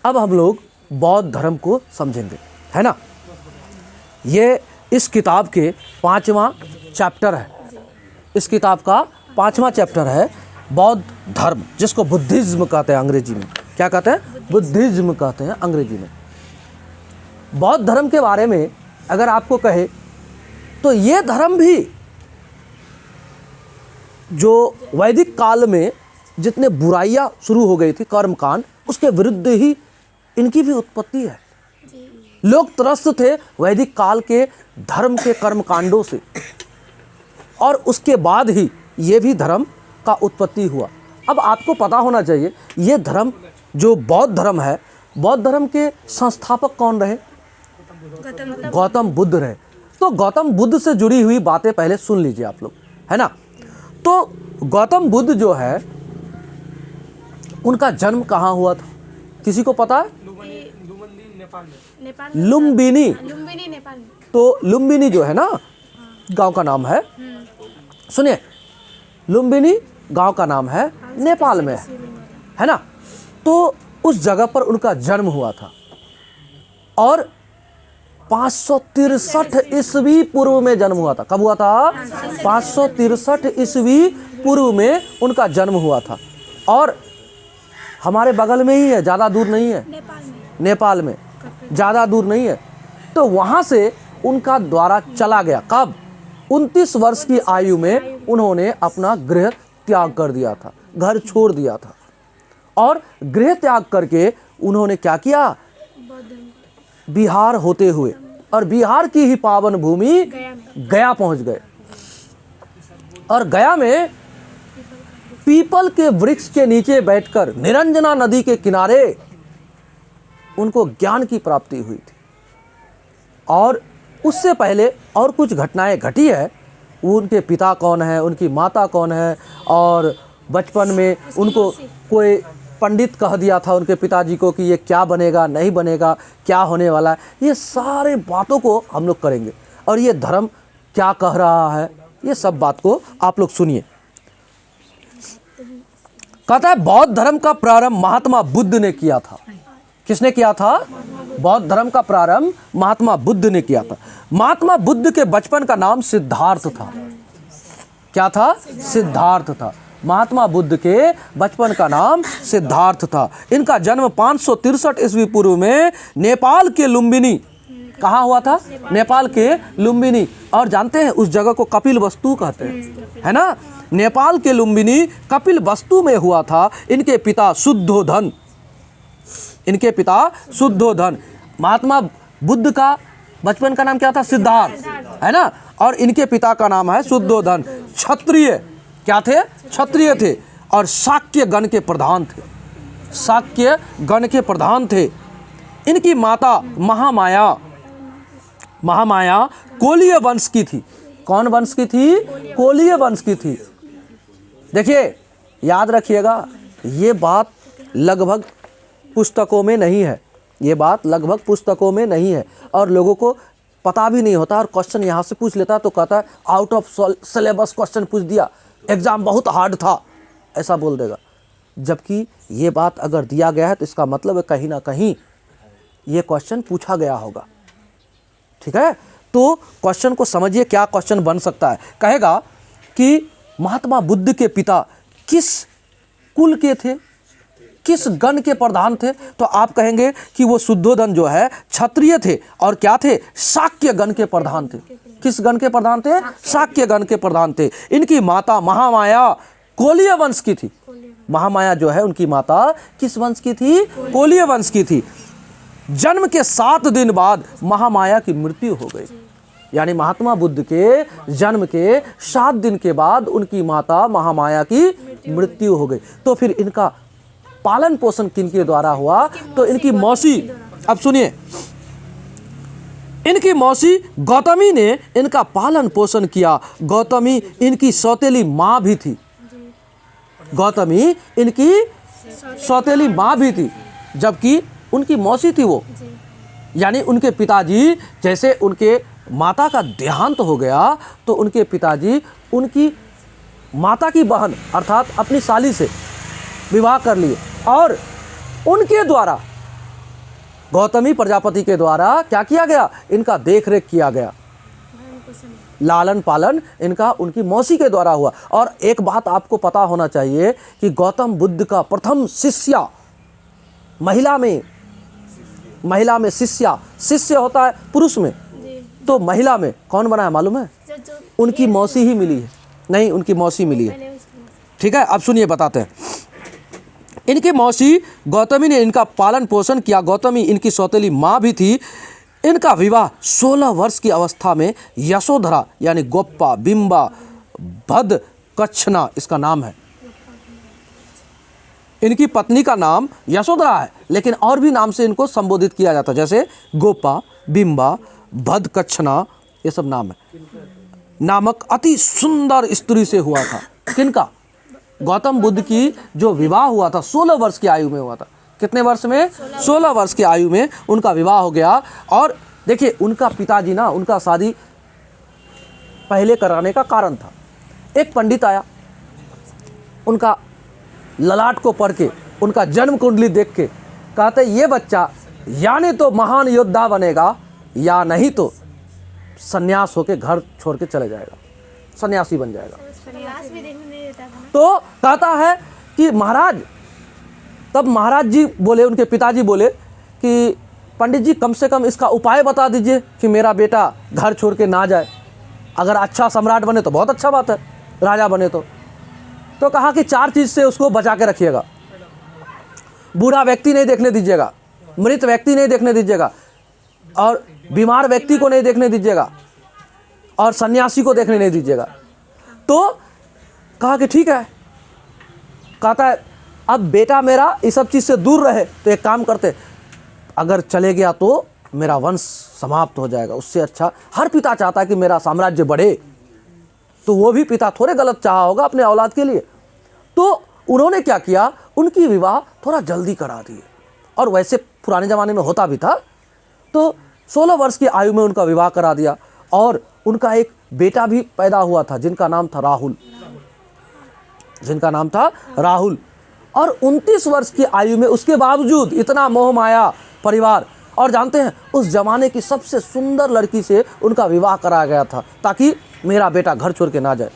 अब हम लोग बौद्ध धर्म को समझेंगे, है ना। ये इस किताब के 5वां चैप्टर है, इस किताब का 5वां चैप्टर है बौद्ध धर्म, जिसको बुद्धिज्म कहते हैं अंग्रेजी में। क्या कहते हैं? बुद्धिज्म कहते हैं अंग्रेजी में। बौद्ध धर्म के बारे में अगर आपको कहे तो ये धर्म भी जो वैदिक काल में जितने बुराइयां शुरू हो गई थी, कर्मकांड, उसके विरुद्ध ही इनकी भी उत्पत्ति है। लोग त्रस्त थे वैदिक काल के धर्म के कर्मकांडों से, और उसके बाद ही ये भी धर्म का उत्पत्ति हुआ। अब आपको पता होना चाहिए ये धर्म जो बौद्ध धर्म है, बौद्ध धर्म के संस्थापक कौन रहे? गौतम बुद्ध रहे। तो गौतम बुद्ध से जुड़ी हुई बातें पहले सुन लीजिए आप लोग, है ना। तो गौतम बुद्ध जो है उनका जन्म कहाँ हुआ था? किसी को पता है? लुम्बिनी, नेपाल। तो लुम्बिनी जो है ना गांव का नाम है, सुनिए, लुम्बिनी गांव का नाम है, नेपाल में है ना। तो उस जगह पर उनका जन्म हुआ था और 563 ईस्वी पूर्व में जन्म हुआ था। कब हुआ था? 563 ईस्वी पूर्व में उनका जन्म हुआ था, और हमारे बगल में ही है, ज़्यादा दूर नहीं है, नेपाल में ज़्यादा दूर नहीं है। तो वहाँ से उनका द्वारा चला गया। कब? 29 वर्ष की आयु में उन्होंने अपना गृह त्याग कर दिया था, घर छोड़ दिया था, और गृह त्याग करके उन्होंने क्या किया? बिहार होते हुए, और बिहार की ही पावन भूमि गया पहुंच गए। और गया में पीपल के वृक्ष के नीचे बैठकर निरंजना नदी के किनारे उनको ज्ञान की प्राप्ति हुई थी। और उससे पहले और कुछ घटनाएं घटी है। उनके पिता कौन है, उनकी माता कौन है, और बचपन में उनको कोई पंडित कह दिया था उनके पिताजी को कि ये क्या बनेगा, नहीं बनेगा, क्या होने वाला है। ये सारे बातों को हम लोग करेंगे, और ये धर्म क्या कह रहा है, ये सब बात को आप लोग सुनिए। कहता है बौद्ध धर्म का प्रारंभ महात्मा बुद्ध ने किया था। किसने किया था? बौद्ध धर्म का प्रारंभ महात्मा बुद्ध ने किया था। महात्मा बुद्ध के बचपन का नाम सिद्धार्थ था। क्या था? सिद्धार्थ था। महात्मा बुद्ध के बचपन का नाम सिद्धार्थ था। इनका जन्म 563 ईस्वी पूर्व में नेपाल के लुम्बिनी, कहाँ हुआ था? नेपाल के लुम्बिनी। और जानते हैं उस जगह को कपिल वस्तु कहते हैं, है ना। नेपाल के लुम्बिनी कपिल वस्तु में हुआ था। इनके पिता शुद्धोधन, इनके पिता शुद्धोधन। महात्मा बुद्ध का बचपन का नाम क्या था? सिद्धार्थ, है ना। और इनके पिता का नाम है शुद्धोधन। क्षत्रिय, क्या थे? क्षत्रिय थे, और शाक्य गण के प्रधान थे, शाक्य गण के प्रधान थे। इनकी माता महामाया, महामाया कोलीय वंश की थी। कौन वंश की थी? कोलीय वंश की थी। देखिए, याद रखिएगा, ये बात लगभग पुस्तकों में नहीं है, ये बात लगभग पुस्तकों में नहीं है, और लोगों को पता भी नहीं होता। और क्वेश्चन यहाँ से पूछ लेता तो कहता है आउट ऑफ सिलेबस क्वेश्चन पूछ दिया, एग्ज़ाम बहुत हार्ड था, ऐसा बोल देगा। जबकि ये बात अगर दिया गया है तो इसका मतलब है कहीं ना कहीं ये क्वेश्चन पूछा गया होगा। ठीक है, तो क्वेश्चन को समझिए, क्या क्वेश्चन बन सकता है। कहेगा कि महात्मा बुद्ध के पिता किस कुल के थे, किस गण के प्रधान थे? तो आप कहेंगे कि वो शुद्धोधन जो है क्षत्रिय थे, और क्या थे? शाक्य गण के प्रधान थे। किस गण के प्रधान थे? शाक्य गण के प्रधान थे। इनकी माता महामाया कोलीय वंश की थी। महामाया जो है उनकी माता किस वंश की थी? कोलीय वंश की थी। जन्म के 7 दिन बाद महामाया की मृत्यु हो गई। यानी महात्मा बुद्ध के जन्म के 7 दिन के बाद उनकी माता महामाया की मृत्यु हो गई। तो फिर इनका पालन पोषण किनके द्वारा हुआ? तो इनकी मौसी, अब सुनिए, इनकी मौसी गौतमी ने इनका पालन पोषण किया। गौतमी इनकी सौतेली माँ भी थी। गौतमी इनकी सौतेली माँ भी थी, जबकि उनकी मौसी थी वो। यानी उनके पिताजी, जैसे उनके माता का देहांत हो गया तो उनके पिताजी उनकी माता की बहन अर्थात अपनी साली से विवाह कर लिए, और उनके द्वारा गौतमी प्रजापति के द्वारा क्या किया गया, इनका देख रेख किया गया, लालन पालन इनका उनकी मौसी के द्वारा हुआ। और एक बात आपको पता होना चाहिए कि गौतम बुद्ध का प्रथम शिष्या महिला में शिष्य होता है पुरुष में, तो महिला में कौन बना है मालूम है? उनकी मौसी ही मिली है, नहीं उनकी मौसी मिली है। ठीक है, अब सुनिए बताते हैं। इनकी मौसी गौतमी ने इनका पालन पोषण किया। गौतमी इनकी सौतेली माँ भी थी। इनका विवाह 16 वर्ष की अवस्था में यशोधरा यानी गोप्पा, बिंबा, भद कच्छना इसका नाम है। इनकी पत्नी का नाम यशोधरा है, लेकिन और भी नाम से इनको संबोधित किया जाता है, जैसे गोपा, बिंबा, भद कच्छना ये सब नाम है। नामक अति सुंदर स्त्री से हुआ था। किनका? गौतम बुद्ध की जो विवाह हुआ था 16 वर्ष की आयु में हुआ था। कितने वर्ष में? 16 वर्ष की आयु में उनका विवाह हो गया। और देखिए उनका पिताजी ना उनका शादी पहले कराने का कारण था। एक पंडित आया, उनका ललाट को पढ़ के, उनका जन्म कुंडली देख के कहते ये बच्चा या नहीं तो महान योद्धा बनेगा या नहीं तो सन्यास होके घर छोड़ के चले जाएगा, सन्यासी बन जाएगा। तो कहता है कि महाराज, तब महाराज जी बोले, उनके पिताजी बोले कि पंडित जी कम से कम इसका उपाय बता दीजिए कि मेरा बेटा घर छोड़ के ना जाए। अगर अच्छा सम्राट बने तो बहुत अच्छा बात है, राजा बने तो कहा कि 4 चीज़ से उसको बचा के रखिएगा। बूढ़ा व्यक्ति नहीं देखने दीजिएगा, मृत व्यक्ति नहीं देखने दीजिएगा, और बीमार व्यक्ति को नहीं देखने दीजिएगा, और सन्यासी को देखने नहीं दीजिएगा। तो कहा कि ठीक है। कहता है अब बेटा मेरा इस सब चीज़ से दूर रहे तो एक काम करते, अगर चले गया तो मेरा वंश समाप्त हो जाएगा। उससे अच्छा हर पिता चाहता है कि मेरा साम्राज्य बढ़े, तो वो भी पिता थोड़े गलत चाहा होगा अपने औलाद के लिए। तो उन्होंने क्या किया, उनकी विवाह थोड़ा जल्दी करा दिए। और वैसे पुराने ज़माने में होता भी था। तो 16 वर्ष की आयु में उनका विवाह करा दिया। और उनका एक बेटा भी पैदा हुआ था जिनका नाम था राहुल। और 29 वर्ष की आयु में उसके बावजूद इतना मोह माया परिवार, और जानते हैं उस जमाने की सबसे सुंदर लड़की से उनका विवाह कराया गया था ताकि मेरा बेटा घर छोड़ के ना जाए।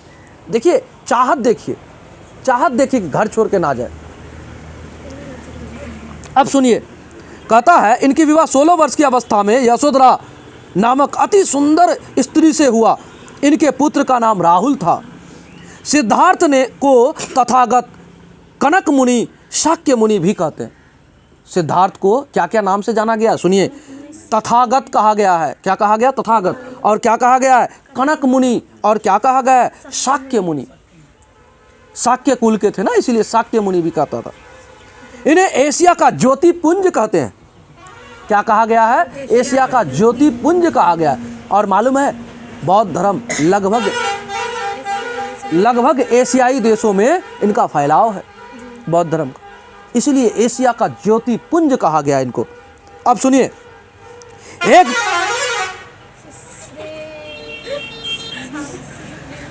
देखिए चाहत देखिए कि घर छोड़ के ना जाए। अब सुनिए, कहता है इनकी विवाह 16 वर्ष की अवस्था में यशोधरा नामक अति सुंदर स्त्री से हुआ। इनके पुत्र का नाम राहुल था। सिद्धार्थ ने को तथागत, कनक मुनि, शाक्य मुनि भी कहते हैं। सिद्धार्थ को क्या क्या नाम से जाना गया सुनिए। तथागत कहा गया है। क्या कहा गया? तथागत। और क्या कहा गया है? कनक मुनि। और क्या कहा गया है? शाक्य मुनि। शाक्य कुल के थे ना, इसीलिए शाक्य मुनि भी कहता था। इन्हें एशिया का ज्योतिपुंज कहते हैं। क्या कहा गया है? एशिया का ज्योतिपुंज कहा गया है। और मालूम है बौद्ध धर्म लगभग एशियाई देशों में इनका फैलाव है बौद्ध धर्म का, इसलिए एशिया का ज्योतिपुंज कहा गया इनको। अब सुनिए, एक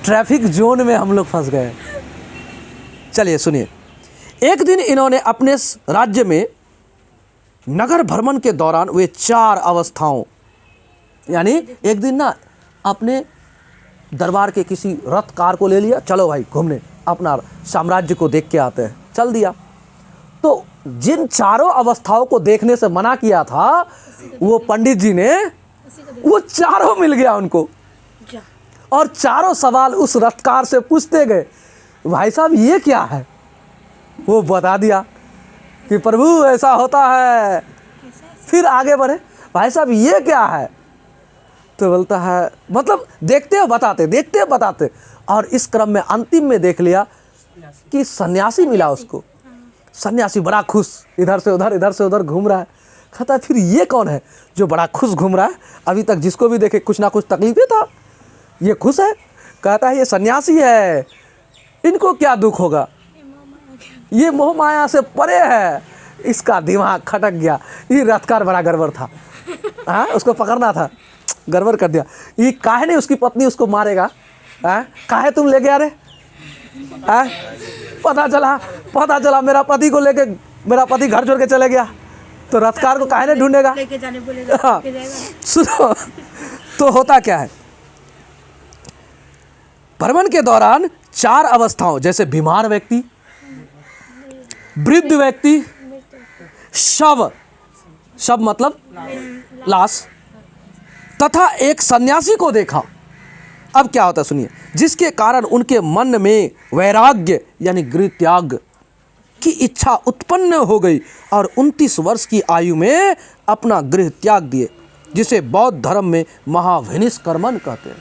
ट्रैफिक जोन में हम लोग फंस गए। चलिए सुनिए, एक दिन इन्होंने अपने राज्य में नगर भ्रमण के दौरान वे 4 अवस्थाओं, यानी एक दिन ना अपने दरबार के किसी रथकार को ले लिया, चलो भाई घूमने, अपना साम्राज्य को देख के आते हैं, चल दिया। तो जिन 4 अवस्थाओं को देखने से मना किया था वो पंडित जी ने, वो 4 मिल गया उनको। और 4 सवाल उस रथकार से पूछते गए, भाई साहब ये क्या है? वो बता दिया कि प्रभु ऐसा होता है। फिर आगे बढ़े, भाई साहब ये क्या है? तो बोलता है, मतलब देखते बताते। और इस क्रम में अंतिम में देख लिया कि सन्यासी मिला उसको। सन्यासी बड़ा खुश, इधर से उधर घूम रहा है। कहता है फिर ये कौन है जो बड़ा खुश घूम रहा है? अभी तक जिसको भी देखे कुछ ना कुछ तकलीफें था, ये खुश है। कहता है ये सन्यासी है, इनको क्या दुख होगा, ये मोह माया से परे है। इसका दिमाग खटक गया। ये रथकार बड़ा गड़बड़ था, हाँ उसको पकड़ना था, गड़बड़ कर दिया। ये काहे नहीं उसकी पत्नी उसको मारेगा, काहे तुम ले गया रे? पता चला मेरा पति को लेके, मेरा पति घर छोड़ के चले गया। तो रथकार को काहे नहीं ढूंढेगा? लेके जाने बोलेगा, हाँ। लेके जाएगा। सुनो, तो होता क्या है, भ्रमण के दौरान 4 अवस्थाओं जैसे बीमार व्यक्ति, वृद्ध व्यक्ति, शव मतलब लाश, तथा एक सन्यासी को देखा। अब क्या होता है सुनिए, जिसके कारण उनके मन में वैराग्य यानी गृह त्याग की इच्छा उत्पन्न हो गई और 29 वर्ष की आयु में अपना गृह त्याग दिए, जिसे बौद्ध धर्म में महाविनिष्क्रमण कहते हैं।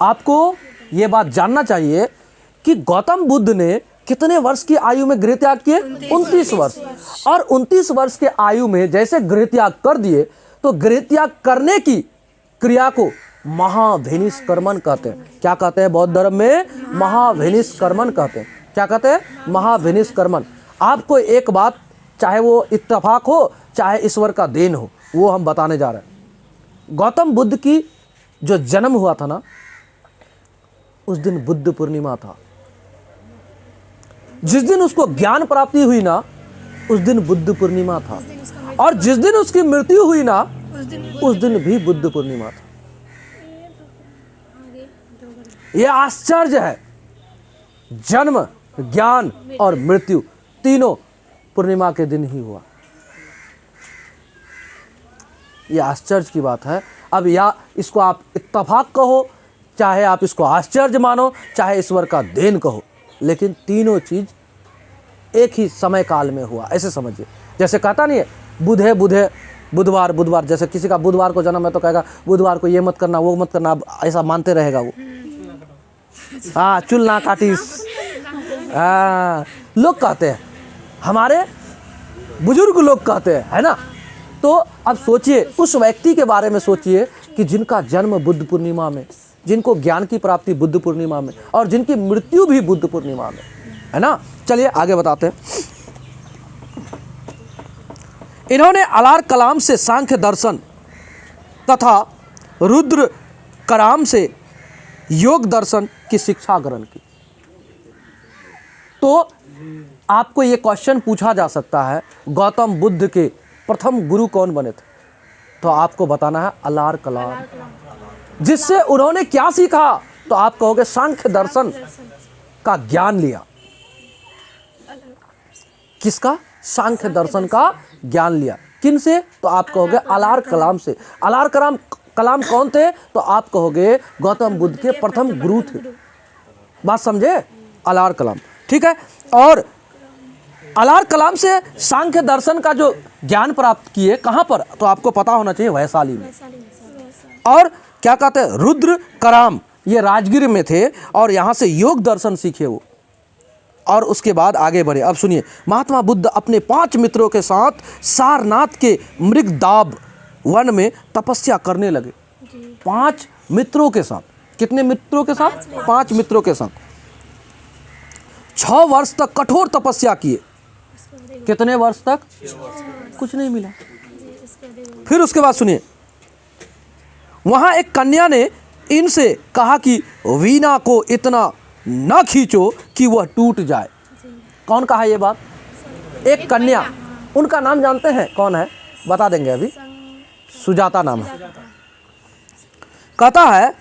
आपको ये बात जानना चाहिए कि गौतम बुद्ध ने कितने वर्ष की आयु में गृह त्याग किए? 29 वर्ष। और 29 वर्ष के आयु में जैसे गृह त्याग कर दिए तो गृह त्याग करने की क्रिया को महाविनिष्क्रमण कहते हैं। क्या कहते हैं बौद्ध धर्म में? महाविनिष्क्रमण कहते हैं। क्या कहते हैं? महाविनिष्क्रमण। आपको एक बात, चाहे वो इत्तेफाक हो चाहे ईश्वर का देन हो, वो हम बताने जा रहे हैं। गौतम बुद्ध की जो जन्म हुआ था ना, उस दिन बुद्ध पूर्णिमा था। जिस दिन उसको ज्ञान प्राप्ति हुई ना, उस दिन बुद्ध पूर्णिमा था। और जिस दिन उसकी मृत्यु हुई ना, उस दिन भी बुद्ध पूर्णिमा था। यह आश्चर्य है, जन्म, ज्ञान और मृत्यु तीनों पूर्णिमा के दिन ही हुआ। यह आश्चर्य की बात है। अब या इसको आप इत्तेफाक कहो, चाहे आप इसको आश्चर्य मानो, चाहे ईश्वर का देन कहो, लेकिन तीनों चीज एक ही समय काल में हुआ, ऐसे समझिए। जैसे कहता नहीं है बुधवार, जैसे किसी का बुधवार को जन्म है तो कहेगा बुधवार को ये मत करना, वो मत करना, ऐसा मानते रहेगा वो। हाँ, चुल ना काटिस। लोग कहते हैं, हमारे बुजुर्ग लोग कहते हैं, है ना। तो अब सोचिए, उस व्यक्ति के बारे में सोचिए कि जिनका जन्म बुद्ध पूर्णिमा में, जिनको ज्ञान की प्राप्ति बुद्ध पूर्णिमा में, और जिनकी मृत्यु भी बुद्ध पूर्णिमा में, है ना। चलिए आगे बताते हैं। इन्होंने अलार कलाम से सांख्य दर्शन तथा रुद्र कराम से योग दर्शन की शिक्षा ग्रहण की। तो आपको ये क्वेश्चन पूछा जा सकता है, गौतम बुद्ध के प्रथम गुरु कौन बने थे? तो आपको बताना है अलार कलाम। जिससे उन्होंने क्या सीखा? तो आप कहोगे सांख्य दर्शन का ज्ञान लिया। किसका? सांख्य दर्शन का ज्ञान लिया। किन से? तो आप कहोगे अलार कलाम से। अलार कलाम कौन थे? तो आप कहोगे गौतम बुद्ध के प्रथम गुरु थे। बात समझे? अलार कलाम, ठीक है। और अलार कलाम से सांख्य दर्शन का जो ज्ञान प्राप्त किए, कहाँ पर? तो आपको पता होना चाहिए, वैशाली में। और क्या कहते हैं, रुद्र कराम, ये राजगीर में थे और यहाँ से योग दर्शन सीखे वो। और उसके बाद आगे बढ़े। अब सुनिए, महात्मा बुद्ध अपने 5 मित्रों के साथ सारनाथ के मृगदाब वन में तपस्या करने लगे। 5 मित्रों के साथ। कितने मित्रों के साथ? 5 मित्रों के साथ 6 वर्ष तक कठोर तपस्या किए। कितने वर्ष तक? कुछ नहीं मिला। फिर उसके बाद सुनिए, वहां एक कन्या ने इनसे कहा कि वीणा को इतना न खींचो कि वह टूट जाए। कौन कहा ये बात? एक कन्या। उनका नाम जानते हैं कौन है? बता देंगे अभी। सुजाता नाम है। कहता है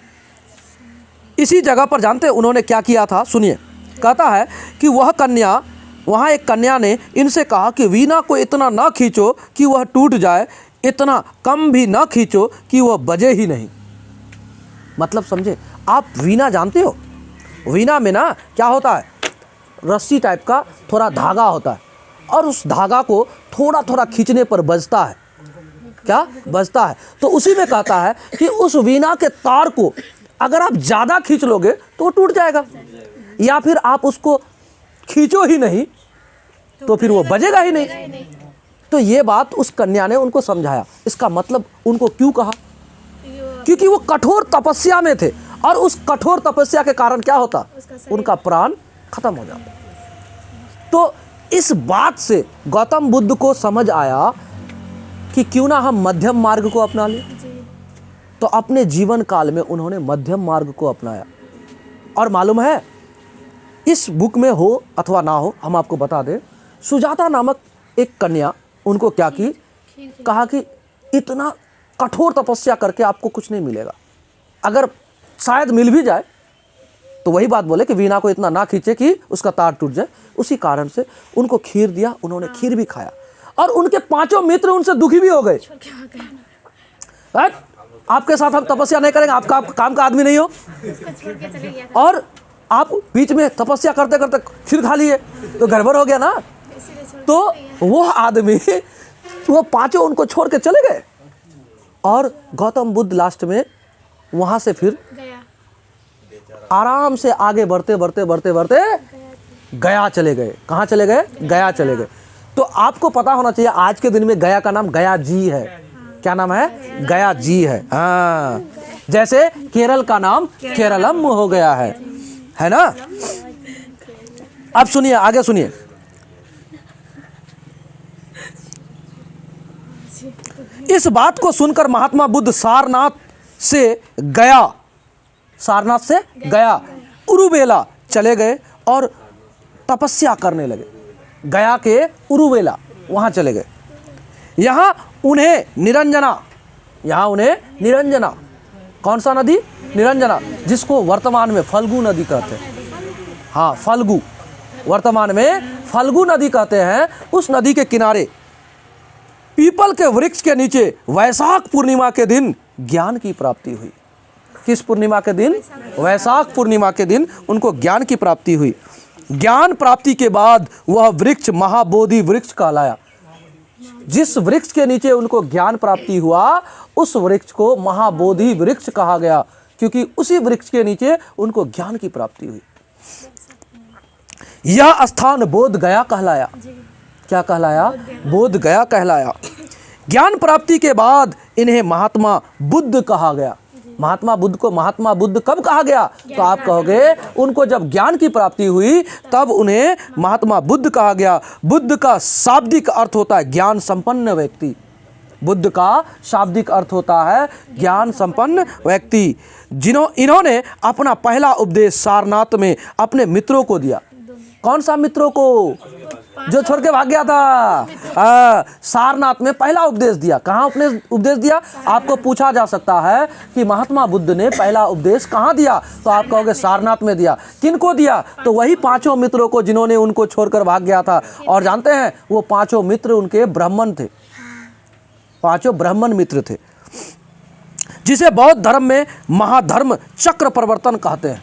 इसी जगह पर, जानते हैं उन्होंने क्या किया था? सुनिए, कहता है कि वहाँ एक कन्या ने इनसे कहा कि वीणा को इतना ना खींचो कि वह टूट जाए, इतना कम भी ना खींचो कि वह बजे ही नहीं। मतलब समझे? आप वीणा जानते हो? वीणा में ना क्या होता है, रस्सी टाइप का थोड़ा धागा होता है और उस धागा को थोड़ा थोड़ा खींचने पर बजता है। क्या बजता है? तो उसी में कहता है कि उस वीणा के तार को अगर आप ज़्यादा खींच लोगे तो वो टूट जाएगा, या फिर आप उसको खींचो ही नहीं तो फिर वो बजेगा ही नहीं। तो ये बात उस कन्या ने उनको समझाया। इसका मतलब उनको क्यों कहा? क्योंकि वो कठोर तपस्या में थे और उस कठोर तपस्या के कारण क्या होता? उनका प्राण खत्म हो जाता। तो इस बात से गौतम बुद्ध को समझ आया कि क्यों ना हम मध्यम मार्ग को अपना लें। तो अपने जीवन काल में उन्होंने मध्यम मार्ग को अपनाया। और मालूम है, इस बुक में हो अथवा ना हो, हम आपको बता दें, सुजाता नामक एक कन्या, उनको क्या की, कहा कि इतना कठोर तपस्या करके आपको कुछ नहीं मिलेगा, अगर शायद मिल भी जाए तो वही बात बोले कि वीणा को इतना ना खींचे कि उसका तार टूट जाए। उसी कारण से उनको खीर दिया, उन्होंने खीर भी खाया और उनके 5 मित्र उनसे दुखी भी हो गए। आपके साथ हम तपस्या नहीं करेंगे, आपका काम का आदमी नहीं हो, और आप बीच में तपस्या करते करते खीर खा लिए तो गड़बड़ हो गया ना। तो वो आदमी, वो 5 उनको छोड़ के चले गए और गौतम बुद्ध लास्ट में वहां से फिर आराम से आगे बढ़ते बढ़ते बढ़ते बढ़ते गया चले गए। कहाँ चले गए? गया चले गए। तो आपको पता होना चाहिए आज के दिन में गया का नाम गया जी है। क्या नाम है? गया जी है। हाँ, जैसे केरल का नाम केरलम हो गया है ना। अब सुनिए, आगे सुनिए। इस बात को सुनकर महात्मा बुद्ध सारनाथ से गया उरुवेला चले गए और तपस्या करने लगे। गया के उरुवेला वहां चले गए। यहाँ उन्हें निरंजना, कौन सा नदी? निरंजना, जिसको वर्तमान में फल्गु नदी कहते हैं। हाँ, फल्गु, वर्तमान में फल्गु नदी कहते हैं। उस नदी के किनारे पीपल के वृक्ष के नीचे वैशाख पूर्णिमा के दिन ज्ञान की प्राप्ति हुई। किस पूर्णिमा के दिन? वैशाख पूर्णिमा के दिन उनको ज्ञान की प्राप्ति हुई। ज्ञान प्राप्ति के बाद वह वृक्ष महाबोधि वृक्ष कहलाया। जिस वृक्ष के नीचे उनको ज्ञान प्राप्ति हुआ उस वृक्ष को महाबोधि वृक्ष कहा गया, क्योंकि उसी वृक्ष के नीचे उनको ज्ञान की प्राप्ति हुई। यह स्थान बोध गया कहलाया। क्या कहलाया? बोध गया कहलाया। ज्ञान प्राप्ति के बाद इन्हें महात्मा बुद्ध कहा गया। महात्मा बुद्ध को महात्मा बुद्ध कब कहा गया? तो आप कहोगे उनको जब ज्ञान की प्राप्ति हुई तब उन्हें महात्मा बुद्ध कहा गया। बुद्ध का शाब्दिक अर्थ होता है ज्ञान संपन्न व्यक्ति। बुद्ध का शाब्दिक अर्थ होता है ज्ञान संपन्न व्यक्ति। इन्होंने अपना पहला उपदेश सारनाथ में अपने मित्रों को दिया। कौन सा मित्रों को? जो छोड़ के भाग गया था। सारनाथ में पहला उपदेश दिया। कहाँ उपदेश दिया? आपको पूछा जा सकता है कि महात्मा बुद्ध ने पहला उपदेश कहाँ दिया, तो आप कहोगे सारनाथ में दिया। किनको दिया? तो वही 5 मित्रों को जिन्होंने उनको छोड़कर भाग गया था। और जानते हैं वो 5 मित्र उनके ब्राह्मण थे, 5 ब्राह्मण मित्र थे, जिसे बौद्ध धर्म में महाधर्म चक्र प्रवर्तन कहते हैं।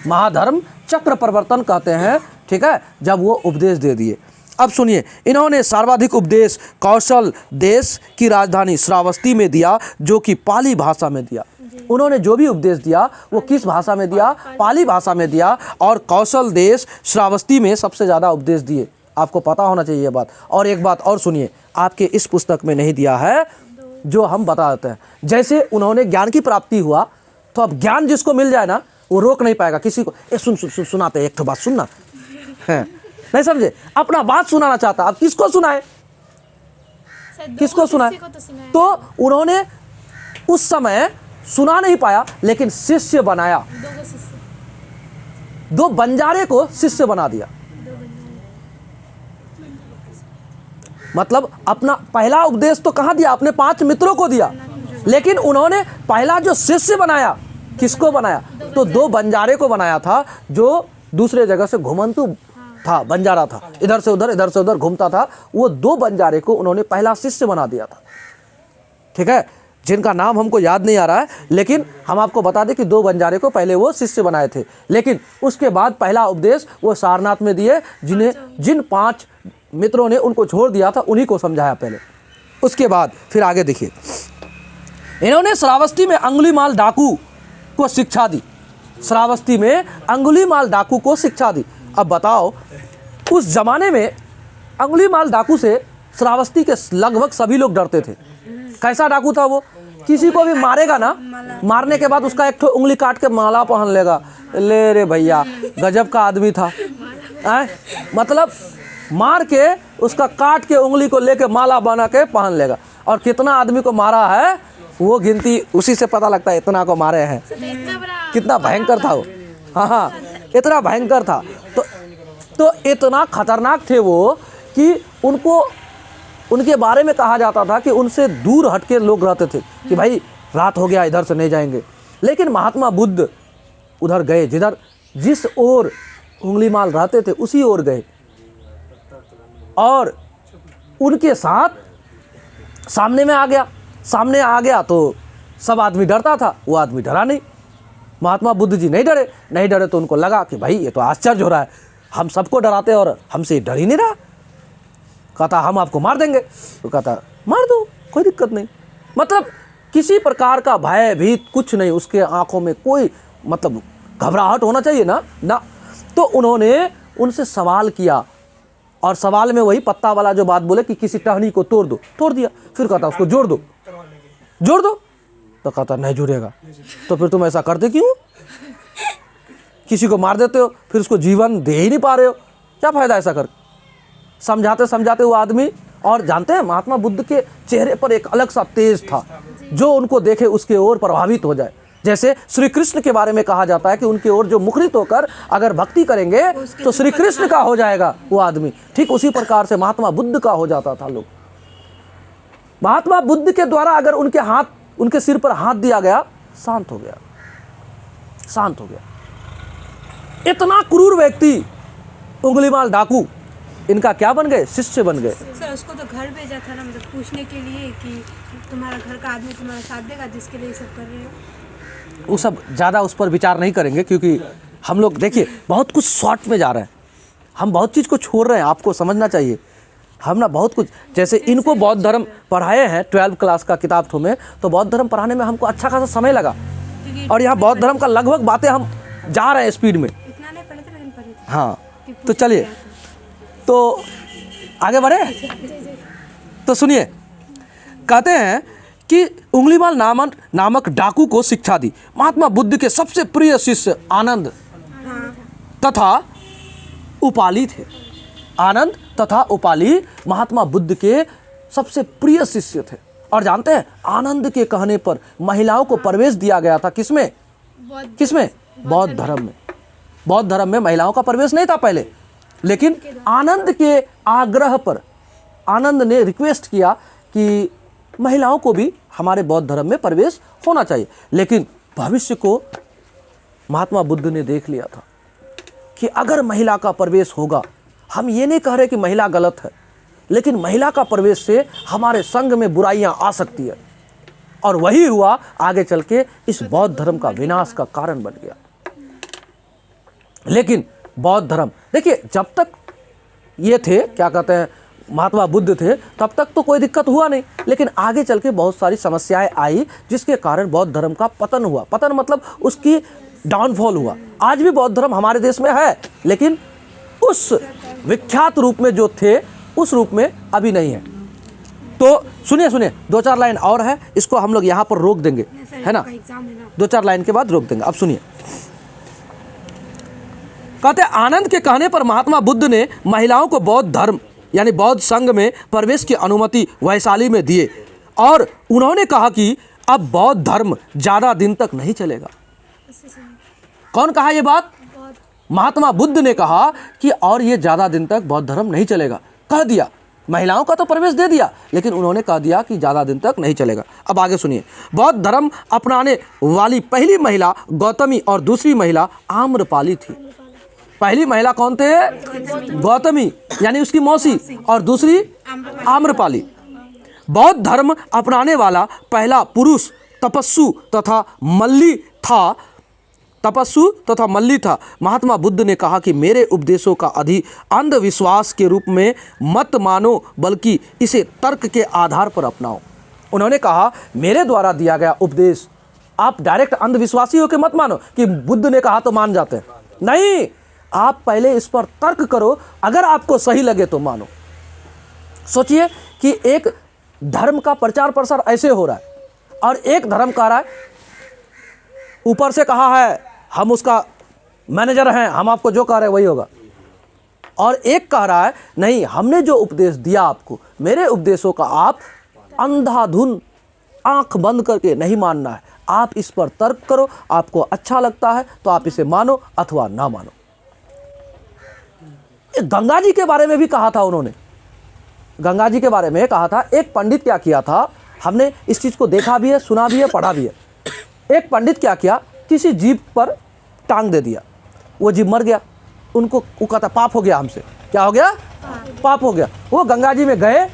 महाधर्म चक्र प्रवर्तन कहते हैं, ठीक है, जब वो उपदेश दे दिए। अब सुनिए, इन्होंने सर्वाधिक उपदेश कौशल देश की राजधानी श्रावस्ती में दिया, जो कि पाली भाषा में दिया। उन्होंने जो भी उपदेश दिया वो किस भाषा में दिया? पाली भाषा में दिया। और कौशल देश श्रावस्ती में सबसे ज़्यादा उपदेश दिए। आपको पता होना चाहिए ये बात। और एक बात और सुनिए, आपके इस पुस्तक में नहीं दिया है, जो हम बता देते हैं। जैसे उन्होंने ज्ञान की प्राप्ति हुआ तो अब ज्ञान जिसको मिल जाए ना वो रोक नहीं पाएगा किसी को। सुनाते एक तो बात सुनना है, नहीं समझे? अपना बात सुनाना चाहता, अब किसको सुनाए? किसको सुनाए? तो उन्होंने उस समय सुना नहीं पाया, लेकिन शिष्य बनाया। 2 बंजारे को शिष्य बना दिया। मतलब अपना पहला उपदेश तो कहाँ दिया? अपने 5 मित्रों को दिया, लेकिन उन्होंने पहला जो शिष्य बनाया, किसको बनाया? तो 2 बंजारे को बनाया था, जो दूसरे जगह से घुमंतु था, बंजारा था, इधर से उधर घूमता था। वो 2 बंजारे को उन्होंने पहला शिष्य बना दिया था, ठीक है, जिनका नाम हमको याद नहीं आ रहा है, लेकिन हम आपको बता दें कि 2 बंजारे को पहले वो शिष्य बनाए थे। लेकिन उसके बाद पहला उपदेश वो सारनाथ में दिए। जिन 5 मित्रों ने उनको छोड़ दिया था उन्हीं को समझाया पहले। उसके बाद फिर आगे देखिए, इन्होंने श्रावस्ती में अंगुलीमाल डाकू को शिक्षा दी। श्रावस्ती में अंगुलीमाल डाकू को शिक्षा दी। अब बताओ, उस जमाने में अंगुलीमाल डाकू से श्रावस्ती के लगभग सभी लोग डरते थे। कैसा डाकू था वो? किसी को भी मारेगा ना, मारने के बाद उसका एक ठो उंगली काट के माला पहन लेगा। ले रे भैया, गजब का आदमी था। मतलब मार के उसका काट के उंगली को लेके माला बना के पहन लेगा। और कितना आदमी को मारा है वो गिनती उसी से पता लगता है, इतना को मारे हैं। कितना भयंकर था वो। हाँ, इतना भयंकर था। तो इतना खतरनाक थे वो कि उनके बारे में कहा जाता था कि उनसे दूर हटके लोग रहते थे कि भाई रात हो गया, इधर से नहीं जाएंगे। लेकिन महात्मा बुद्ध उधर गए, जिस ओर उंगलीमाल रहते थे उसी ओर गए, और उनके साथ सामने में आ गया। सामने आ गया तो सब आदमी डरता था, वो आदमी डरा नहीं। महात्मा बुद्ध जी नहीं डरे तो उनको लगा कि भाई ये तो आश्चर्य हो रहा है, हम सबको डराते और हमसे डर ही नहीं रहा। कहता हम आपको मार देंगे। तो कहता मार दो, कोई दिक्कत नहीं। मतलब किसी प्रकार का भय भीत कुछ नहीं, उसके आंखों में कोई मतलब घबराहट होना चाहिए ना। तो उन्होंने उनसे सवाल किया, और सवाल में वही पत्ता वाला जो बात बोले कि किसी टहनी को तोड़ दो, तोड़ दिया। फिर कहता उसको जोड़ दो। तो कहता नहीं जुड़ेगा। तो फिर तुम ऐसा करते क्यों? किसी को मार देते हो, फिर उसको जीवन दे ही नहीं पा रहे हो, क्या फायदा ऐसा कर? समझाते समझाते वो आदमी, और जानते हैं महात्मा बुद्ध के चेहरे पर एक अलग सा तेज था, जो उनको देखे उसके ओर प्रभावित हो जाए। जैसे श्री कृष्ण के बारे में कहा जाता है कि उनके ओर जो मुखरित होकर अगर भक्ति करेंगे तो श्री कृष्ण का हो जाएगा वो आदमी। ठीक उसी प्रकार से महात्मा बुद्ध का हो जाता था लोग। महात्मा बुद्ध के द्वारा अगर उनके सिर पर हाथ दिया गया, शांत हो गया। इतना क्रूर व्यक्ति उंगलीमाल डाकू, इनका क्या बन गए? शिष्य बन गए। सर उसको तो घर भेजा था ना, मतलब पूछने के लिए कि तुम्हारा घर का आदमी तुम्हारा साथ देगा, जिसके लिए सब कर रहे हो। वो सब ज़्यादा उस पर विचार नहीं करेंगे, क्योंकि हम लोग देखिए बहुत कुछ शॉर्ट में जा रहे हैं, हम बहुत चीज़ को छोड़ रहे हैं। आपको समझना चाहिए, हम ना बहुत कुछ, जैसे इनको बौद्ध धर्म पढ़ाए हैं 12वीं क्लास का किताब में, तो बौद्ध धर्म पढ़ाने में हमको अच्छा खासा समय लगा, और यहाँ बौद्ध धर्म का लगभग बातें हम जा रहे हैं स्पीड में। इतना नहीं पढ़े थे लेकिन पढ़े थे। हाँ, तो चलिए तो आगे बढ़े। तो सुनिए, कहते हैं कि उंगलीमाल नामक डाकू को शिक्षा दी। महात्मा बुद्ध के सबसे प्रिय शिष्य आनंद तथा उपाली थे। आनंद तथा उपाली महात्मा बुद्ध के सबसे प्रिय शिष्य थे। और जानते हैं, आनंद के कहने पर महिलाओं को प्रवेश दिया गया था। किसमें? बौद्ध धर्म में। बौद्ध धर्म में महिलाओं का प्रवेश नहीं था पहले, लेकिन आनंद के आग्रह पर आनंद ने रिक्वेस्ट किया कि महिलाओं को भी हमारे बौद्ध धर्म में प्रवेश होना चाहिए। लेकिन भविष्य को महात्मा बुद्ध ने देख लिया था कि अगर महिला का प्रवेश होगा, हम ये नहीं कह रहे कि महिला गलत है, लेकिन महिला का प्रवेश से हमारे संघ में बुराइयां आ सकती है, और वही हुआ आगे चल के इस बौद्ध धर्म का विनाश का कारण बन गया। लेकिन बौद्ध धर्म देखिए, जब तक ये थे, क्या कहते हैं, महात्मा बुद्ध थे, तब तक तो कोई दिक्कत हुआ नहीं। लेकिन आगे चल के बहुत सारी समस्याएं आई, जिसके कारण बौद्ध धर्म का पतन हुआ। पतन मतलब उसकी डाउनफॉल हुआ। आज भी बौद्ध धर्म हमारे देश में है, लेकिन उस विख्यात रूप में जो थे उस रूप में अभी नहीं है। तो सुनिए 2-4 लाइन और है, इसको हम लोग यहाँ पर रोक देंगे, है ना? 2-4 लाइन के बाद रोक देंगे। अब सुनिए, कहते आनंद के कहने पर महात्मा बुद्ध ने महिलाओं को बौद्ध धर्म यानी बौद्ध संघ में प्रवेश की अनुमति वैशाली में दिए, और उन्होंने कहा कि अब बौद्ध धर्म ज़्यादा दिन तक नहीं चलेगा। कौन कहा ये बात? महात्मा बुद्ध ने कहा कि और ये ज़्यादा दिन तक बौद्ध धर्म नहीं चलेगा। कह दिया, महिलाओं का तो प्रवेश दे दिया, लेकिन उन्होंने कह दिया कि ज़्यादा दिन तक नहीं चलेगा। अब आगे सुनिए, बौद्ध धर्म अपनाने वाली पहली महिला गौतमी और दूसरी महिला आम्रपाली थी। पहली महिला कौन थे? गौतमी यानी उसकी मौसी, और दूसरी आम्रपाली। बौद्ध धर्म अपनाने वाला पहला पुरुष तपस्सु तथा मल्ली था। महात्मा बुद्ध ने कहा कि मेरे उपदेशों का अंधविश्वास के रूप में मत मानो, बल्कि इसे तर्क के आधार पर अपनाओ। उन्होंने कहा मेरे द्वारा दिया गया उपदेश आप डायरेक्ट अंधविश्वासी होकर मत मानो कि बुद्ध ने कहा तो मान जाते हैं। नहीं, आप पहले इस पर तर्क करो, अगर आपको सही लगे तो मानो। सोचिए कि एक धर्म का प्रचार प्रसार ऐसे हो रहा है, और एक धर्म कह रहा है, ऊपर से कहा है हम उसका मैनेजर हैं, हम आपको जो कह रहे हैं वही होगा, और एक कह रहा है नहीं, हमने जो उपदेश दिया आपको, मेरे उपदेशों का आप अंधाधुन आंख बंद करके नहीं मानना है, आप इस पर तर्क करो, आपको अच्छा लगता है तो आप इसे मानो अथवा ना मानो। गंगा जी के बारे में भी कहा था उन्होंने गंगा जी के बारे में कहा था। एक पंडित क्या किया था, हमने इस चीज़ को देखा भी है, सुना भी है, पढ़ा भी है। एक पंडित क्या किया, किसी जीव पर टांग दे दिया, वो जीव मर गया। उनको वो कहता पाप हो गया हमसे। क्या हो गया? पाप हो गया। वो गंगा जी में गए,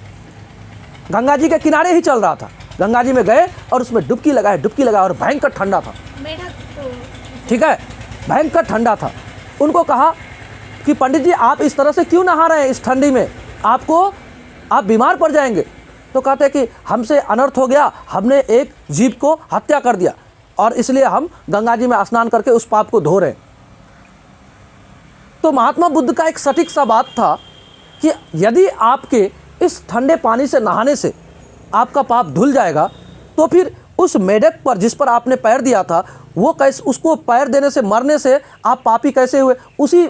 गंगा जी के किनारे ही चल रहा था, गंगा जी में गए और उसमें डुबकी लगाए और भयंकर ठंडा था। ठीक है, भयंकर ठंडा था। उनको कहा कि पंडित जी आप इस तरह से क्यों नहा रहे हैं इस ठंडी में, आप बीमार पड़ जाएंगे। तो कहते हैं कि हमसे अनर्थ हो गया, हमने एक जीव को हत्या कर दिया और इसलिए हम गंगा जी में स्नान करके उस पाप को धो रहे हैं। तो महात्मा बुद्ध का एक सटीक सा बात था कि यदि आपके इस ठंडे पानी से नहाने से आपका पाप धुल जाएगा, तो फिर उस मेढक पर जिस पर आपने पैर दिया था, वो कैसे, उसको पैर देने से, मरने से आप पापी कैसे हुए? उसी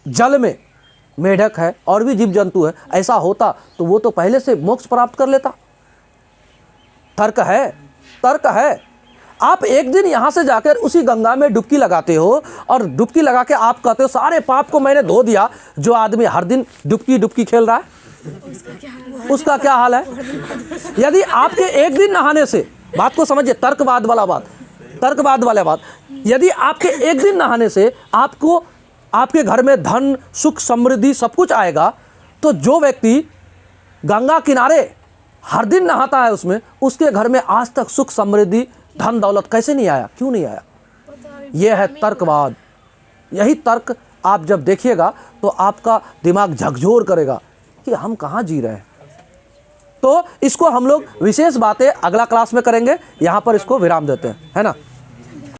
जल में मेढक है और भी जीव जंतु है, ऐसा होता तो वो तो पहले से मोक्ष प्राप्त कर लेता। तर्क है, तर्क है। आप एक दिन यहाँ से जाकर उसी गंगा में डुबकी लगाते हो और डुबकी लगा के आप कहते हो सारे पाप को मैंने धो दिया। जो आदमी हर दिन डुबकी खेल रहा है उसका क्या हाल है? यदि आपके एक दिन नहाने से, बात को समझिए, तर्कवाद वाला बात, यदि आपके एक दिन नहाने से आपको, आपके घर में धन, सुख, समृद्धि सब कुछ आएगा, तो जो व्यक्ति गंगा किनारे हर दिन नहाता है उसमें, उसके घर में आज तक सुख, समृद्धि, धन दौलत कैसे नहीं आया? क्यों नहीं आया? यह है तर्कवाद। यही तर्क आप जब देखिएगा तो आपका दिमाग झकझोर करेगा कि हम कहाँ जी रहे हैं। तो इसको हम लोग विशेष बातें अगला क्लास में करेंगे, यहाँ पर इसको विराम देते हैं, है ना।